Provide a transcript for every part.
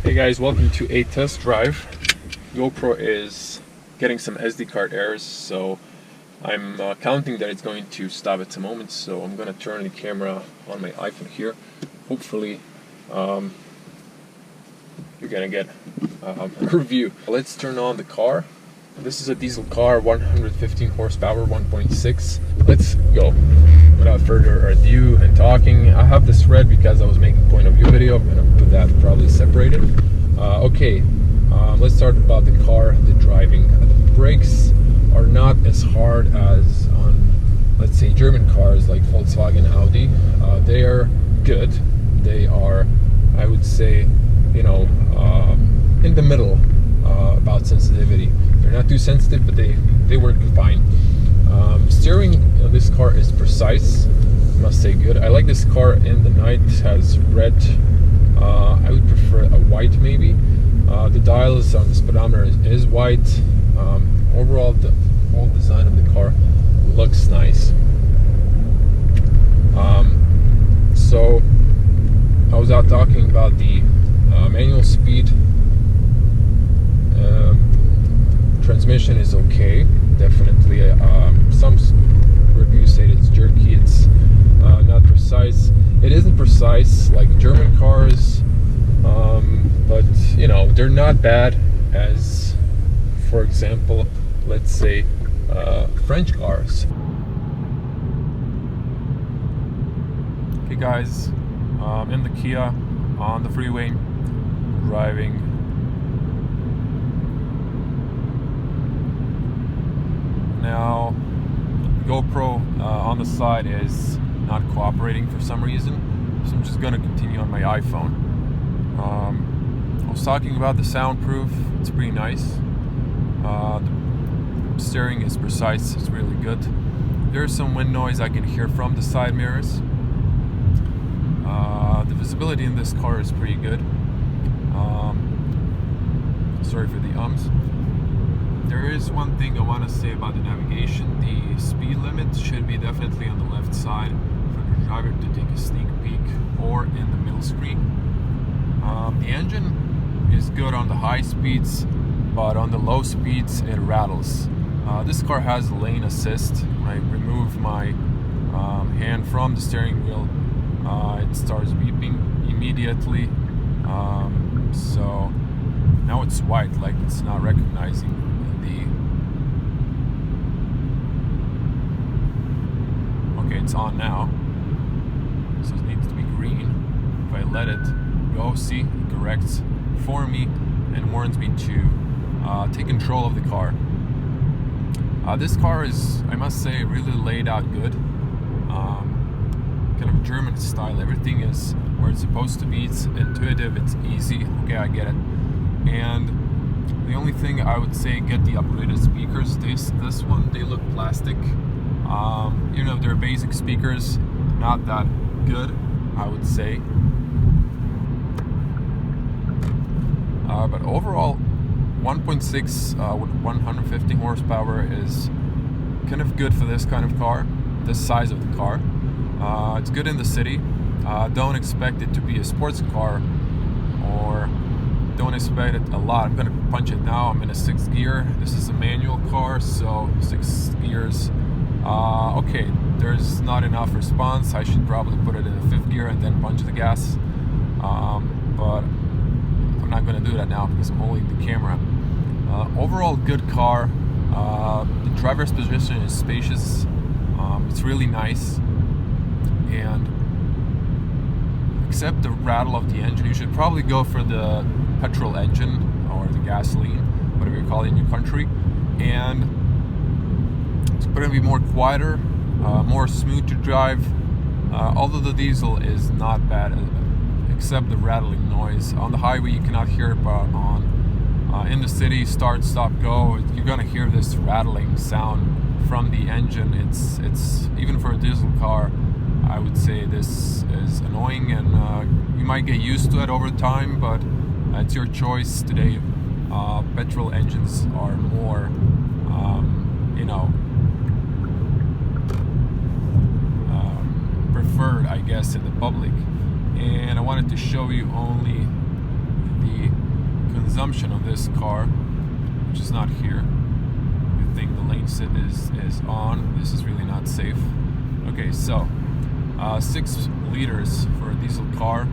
Hey guys, welcome to a test drive. GoPro is getting some SD card errors, so I'm counting that it's going to stop at some moment, so I'm going to turn the camera on my iPhone here. Hopefully you're going to get a review. Let's turn on the car. This is a diesel car, 115 horsepower, 1.6. Let's go. Without further ado and talking, I have this red because I was making point of view video. I'm going to put that probably separated. Let's start about the car, the driving. The brakes are not as hard as on, let's say, German cars like Volkswagen, Audi. They are good. They are, I would say, in the middle about sensitivity. They're not too sensitive, but they work fine. Steering of this car is precise, I must say good. I like this car in the night. It has red. I would prefer a white maybe. The dials on the speedometer is white. Overall, the whole design of the car looks nice. So I was out talking about the manual speed. Transmission is okay, definitely. Some reviews say it's jerky, it's not precise. It isn't precise like German cars, but they're not bad as, for example, let's say French cars. Okay guys, in the Kia on the freeway, driving. Now, GoPro on the side is not cooperating for some reason, so I'm just going to continue on my iPhone. I was talking about the soundproof. It's pretty nice. The steering is precise. It's really good. There's some wind noise I can hear from the side mirrors. The visibility in this car is pretty good. Sorry for the ums. There is one thing I want to say about the navigation. The speed limit should be definitely on the left side for the driver to take a sneak peek, or in the middle screen. The engine is good on the high speeds, but on the low speeds it rattles. This car has lane assist. When I remove my hand from the steering wheel, it starts beeping immediately. So now it's white, like it's not recognizing okay, it's on now, so it needs to be green. If I let it go, see, it corrects for me and warns me to take control of the car. This car is, I must say, really laid out good. Kind of German style. Everything is where it's supposed to be. It's intuitive, it's easy. Okay, I get it. And the only thing I would say, get the upgraded speakers. This one, they look plastic. They're basic speakers, not that good, I would say. But overall, 1.6 with 150 horsepower is kind of good for this kind of car, this size of the car. It's good in the city. Don't expect it to be a sports car, or don't expect it a lot. I'm going to punch it now. I'm in a 6th gear. This is a manual car, so 6 gears. Okay, there's not enough response. I should probably put it in the 5th gear and then punch the gas. But I'm not going to do that now because I'm holding the camera. Overall, good car. The driver's position is spacious. It's really nice. And except the rattle of the engine, you should probably go for the petrol engine or the gasoline, whatever you call it in your country. And it's going to be more quieter, more smooth to drive. Although the diesel is not bad, except the rattling noise. On the highway you cannot hear it, but in the city, start, stop, go, you're going to hear this rattling sound from the engine. It's even for a diesel car, I would say this is annoying, and you might get used to it over time, but it's your choice. Today, petrol engines are more, preferred, I guess, in the public. And I wanted to show you only the consumption of this car, which is not here. I think the lane sit is on. This is really not safe. Okay, so 6 liters for a diesel car,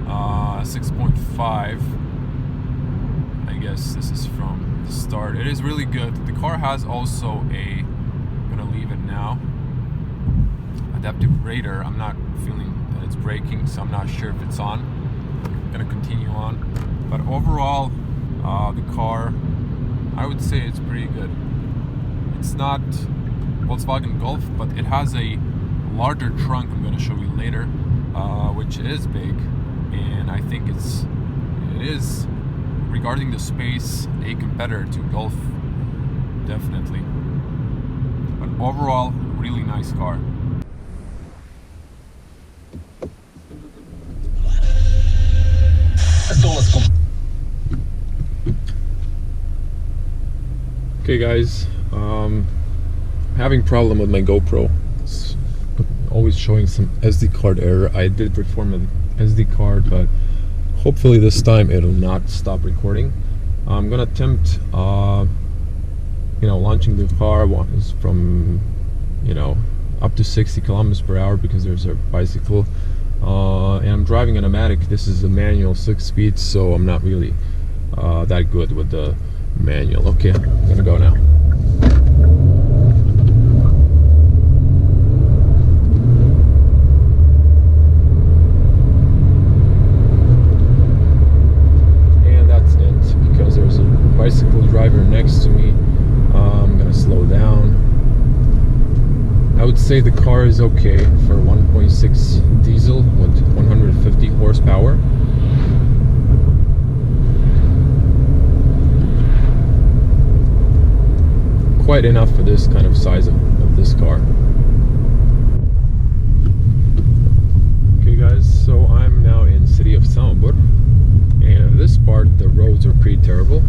6.5. I guess this is from the start. It is really good. The car has also I'm gonna leave it now, adaptive radar. I'm not feeling that it's braking, so I'm not sure if it's on. I'm gonna continue on, but overall the car, I would say it's pretty good. It's not Volkswagen Golf, but it has a larger trunk. I'm going to show you later, which is big, and I think it is, regarding the space, a competitor to Golf, definitely. But overall, really nice car. Okay guys, having problem with my GoPro. It's always showing some SD card error. I did reform an SD card, but hopefully this time it'll not stop recording. I'm gonna attempt launching the car from up to 60 kilometers per hour because there's a bicycle, and I'm driving an automatic. This is a manual 6-speed, so I'm not really that good with the manual. Okay, I'm gonna go now. And that's it, because there's a bicycle driver next to me. I'm gonna slow down. I would say the car is okay for 1.6 diesel with 150 horsepower. Quite enough for this kind of size of this car. Okay guys, so I'm now in city of Samobor, and this part the roads are pretty terrible,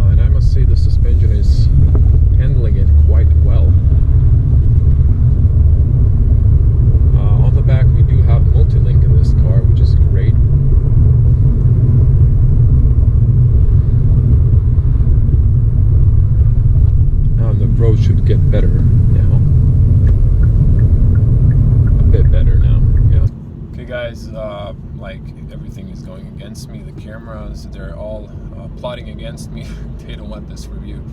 and I must say the suspension is handling it quite well. On the back we do have multi-link in this car, which is great. Road should get better now. A bit better now, yeah. Okay guys, like everything is going against me. The cameras, they're all plotting against me. They don't want this review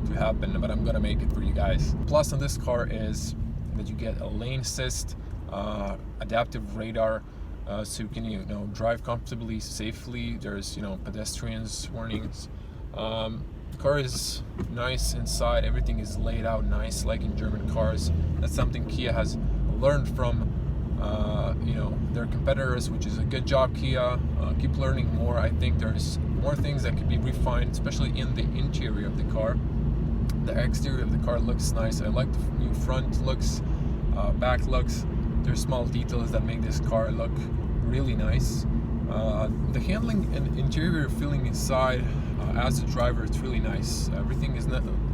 to happen, but I'm gonna make it for you guys. Plus on this car is that you get a lane assist, adaptive radar, so you can drive comfortably, safely. There's pedestrians warnings. The car is nice inside. Everything is laid out nice, like in German cars. That's something Kia has learned from their competitors, which is a good job, Kia. Keep learning more. I think there's more things that could be refined, especially in the interior of the car. The exterior of the car looks nice. I like the new front looks, back looks. There's small details that make this car look really nice. The handling and interior feeling inside, as a driver, it's really nice. Everything is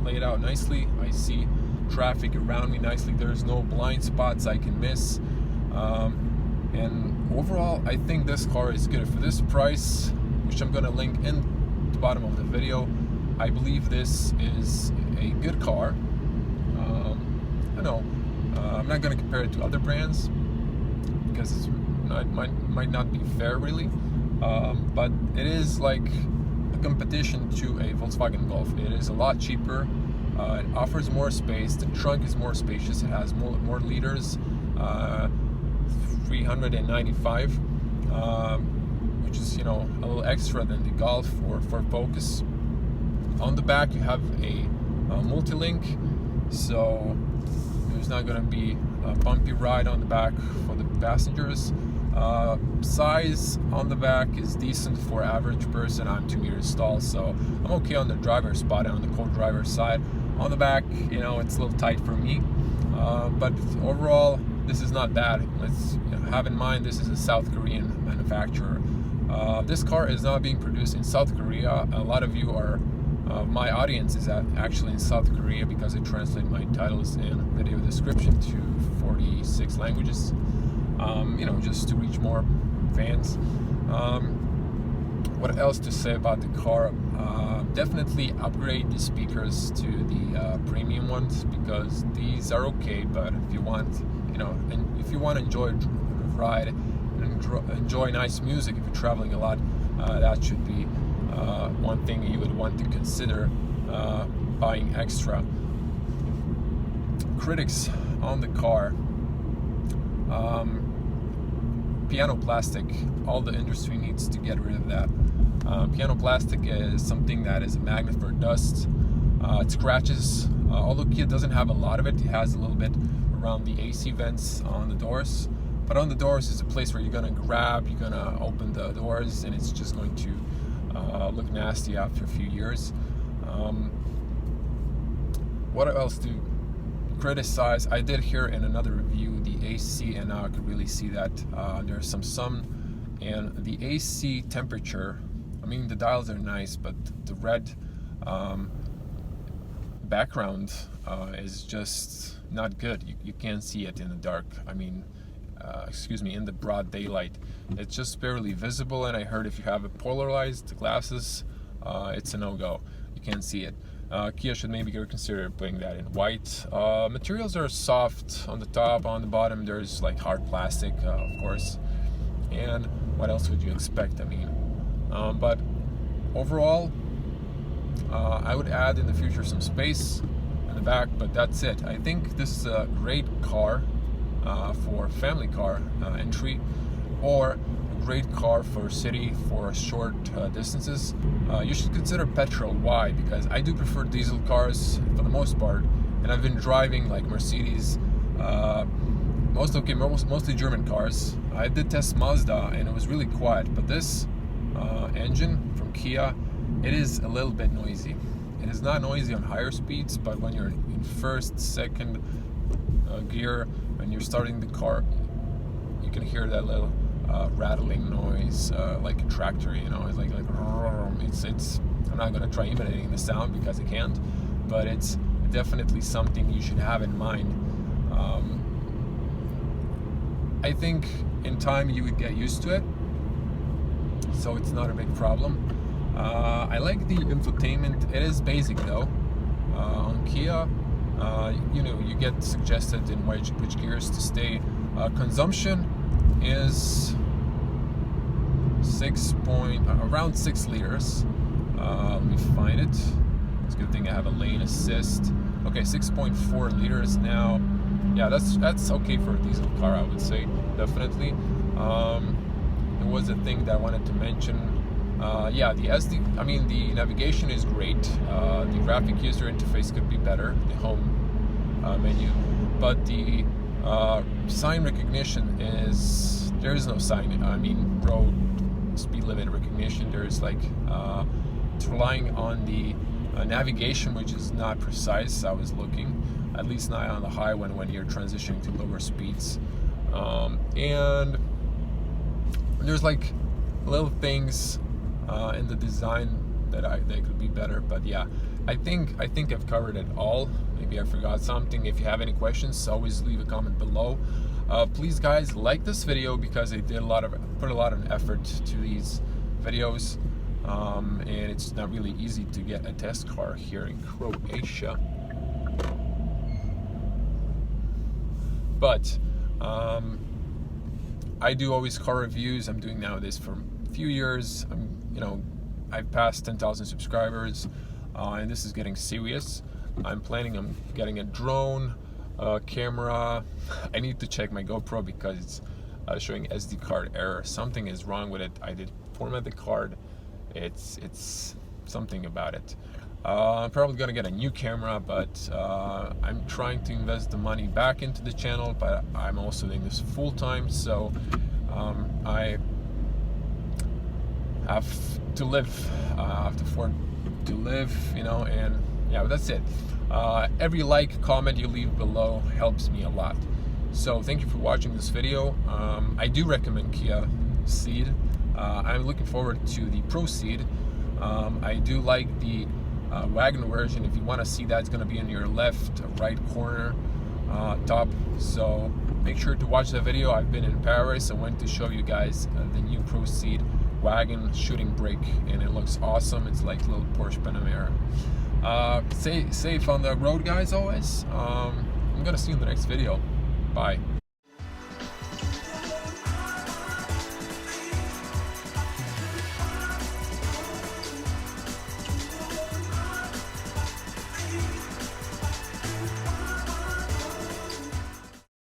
laid out nicely. I see traffic around me nicely. There's no blind spots I can miss. And overall, I think this car is good for this price, which I'm gonna link in the bottom of the video. I believe this is a good car. I know I'm not gonna compare it to other brands because it might not be fair really, but it is like a competition to a Volkswagen Golf. It is a lot cheaper. It offers more space. The trunk is more spacious. It has more liters, 395, which is a little extra than the Golf or Ford Focus. On the back you have a multi-link, so there's not going to be a bumpy ride on the back for the passengers. Size on the back is decent for average person. I'm 2 meters tall, so I'm okay on the driver's spot and on the co-driver's side. On the back, it's a little tight for me, but overall this is not bad. Let's have in mind this is a South Korean manufacturer. This car is not being produced in South Korea. A lot of you are my audience is actually in South Korea because I translate my titles and video description to 46 languages, just to reach more fans. What else to say about the car? Definitely upgrade the speakers to the premium ones, because these are okay, but if you want, and if you want to enjoy a ride and enjoy nice music, if you're traveling a lot, that should be one thing you would want to consider buying extra. Critics on the car: piano plastic. All the industry needs to get rid of that. Piano plastic is something that is a magnet for dust. It scratches. Although Kia doesn't have a lot of it, it has a little bit around the AC vents on the doors. But on the doors is a place where you're gonna grab, you're gonna open the doors, and it's just going to look nasty after a few years. What else to criticize? I did hear in another review the AC, and now I could really see that there's some sun, and the AC temperature, I mean, the dials are nice, but the red background is just not good. You can't see it in the dark. I mean, in the broad daylight. It's just barely visible, and I heard if you have a polarized glasses, it's a no-go. You can't see it. Kia should maybe consider putting that in white. Materials are soft on the top, on the bottom there's like hard plastic, of course. And what else would you expect? I mean, but overall, I would add in the future some space in the back, but that's it. I think this is a great car for family car entry, or a great car for city for short distances. You should consider petrol. Why? Because I do prefer diesel cars for the most part, and I've been driving like Mercedes, mostly German cars. I did test Mazda, and it was really quiet, but this engine from Kia, it is a little bit noisy. It is not noisy on higher speeds, but when you're in first, second gear, when you're starting the car, you can hear that little rattling noise, like a tractor. It's like it's. I'm not gonna try imitating the sound because I can't, but it's definitely something you should have in mind. I think in time you would get used to it, so it's not a big problem. I like the infotainment. It is basic though. On Kia, you get suggested in which gears to stay. Consumption is around 6 liters. Let me find it. It's a good thing I have a lane assist. Okay, 6.4 liters now. Yeah, that's okay for a diesel car, I would say, definitely. There was a thing that I wanted to mention. The navigation is great. The graphic user interface could be better, the home menu, but the sign recognition there is no sign. I mean, road speed limit recognition. There's like it's relying on the navigation, which is not precise. I was looking, at least not on the high when you're transitioning to lower speeds, and there's like little things in the design that could be better. But yeah, I think I've covered it all. Maybe I forgot something. If you have any questions, always leave a comment below. Please guys, like this video, because I put a lot of effort to these videos, and it's not really easy to get a test car here in Croatia. But I do always car reviews. I'm doing nowadays for a few years. I've passed 10,000 subscribers, and this is getting serious. I'm planning on getting a drone, camera. I need to check my GoPro because it's showing SD card error. Something is wrong with it. I did format the card. It's something about it. I'm probably gonna get a new camera, but I'm trying to invest the money back into the channel. But I'm also doing this full time, so I have to live. I have to afford to live, and yeah, but that's it. Every like, comment you leave below helps me a lot. So thank you for watching this video. I do recommend Kia Ceed. I'm looking forward to the Pro Ceed. I do like the wagon version. If you want to see that, it's going to be in your right corner top. So make sure to watch that video. I've been in Paris. I went to show you guys the new Pro Ceed wagon shooting brake, and it looks awesome. It's like a little Porsche Panamera. Stay safe on the road, guys, always. I'm gonna see you in the next video. Bye.